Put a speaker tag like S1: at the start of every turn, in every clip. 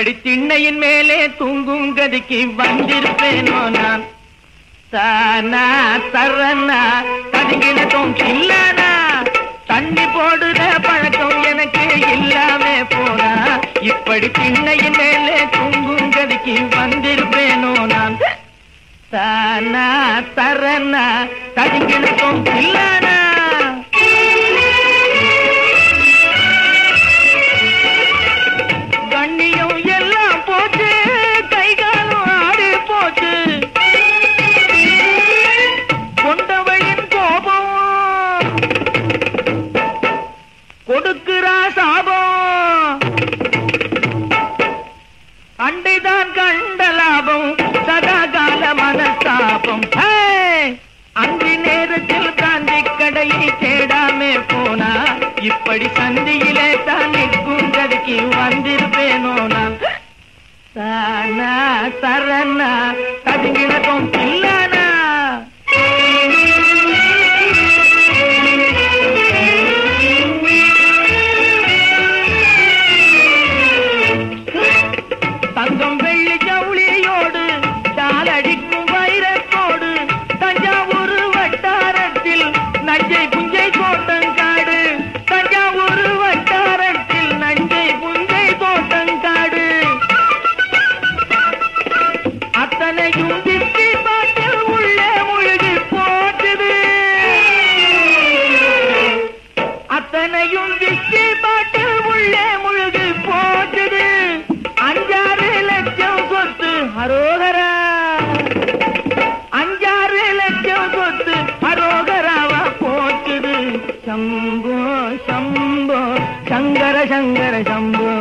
S1: இப்படி திண்ணையின் மேலே தூங்கும் கதிக்கு வந்திருப்பேனோ நான். தானா தரனா கதிங்கினதும் இல்லனா, தண்ணி போடுற பழக்கம் எனக்கு இல்லாமே போனா. இப்படி திண்ணையின் மேலே தூங்கும் கதிக்கு வந்திருப்பேனோ நான். தானா தரனா கதிங்கினதும் இல்லனா. கண்ணியம் எல்லாம் போச்சு, கைகாலும் ஆடி போச்சு. கொண்டவையின் கோபம் கொடுக்கிறா சாபம். அண்டைதான் கண்ட லாபம், சதாகால மனஸ்தாபம். அந்தி நேரத்தில் காந்தி கடையை தேடாமே போனா. இப்படி சந்தியிலே தான் நிற்கும் கதிக்கு வந்திருப்பேனோ நான். தானா தரனா கதிங்கினதும் இல்லனா. தங்கம் வெள்ளி ஜவுளியோடு சாலடிக்கும் வைரத்தோடு தஞ்சாவூர் வட்டாரத்தில் நஞ்சை புஞ்சை தோட்டங்காடு. தஞ்சாவூர் வட்டாரத்தில் நஞ்சை புஞ்சை தோட்டங்காடு. அத்தனையும் திட்டி பாட்டில் உள்ளே முழுகி போட்டுது. அத்தனையும் திட்டி பாட்டில் உள்ளே முழுகி போட்டுது. 5-6 லட்சம் சொத்து அரோகரா. 5-6 லட்சம் சொத்து அரோகராவா போச்சுது. சம்போ சம்போ சங்கர சங்கர சம்போ.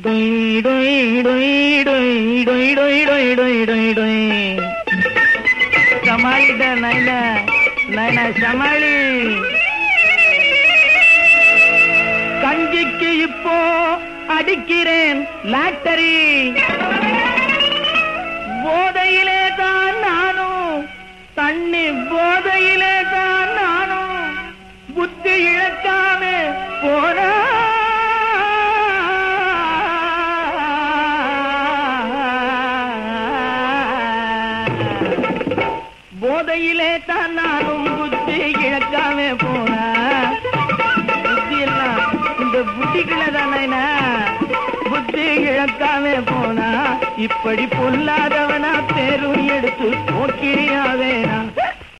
S1: டொய் டொய் டொய் டொய் டொய் டொய் டொய் டொய் டொய் டொய். சமாளிட நைனா நைனா சமாளி. கஞ்சிக்கு இப்போ அடிக்கிறேன் லாட்டரி. போதையிலே தான் நானும், தண்ணி போதையிலே தான் நானும். புத்தி இழக்காம போனா. போதையிலே தான் நானும், புத்தி இழக்காம போனா. புத்தி எல்லாம் இந்த புத்திக்குள்ள தானே. புத்தி இழக்காம போனா. இப்படி பொல்லாதவனா பேரும் எடுத்து போக்கிரியாவேனா.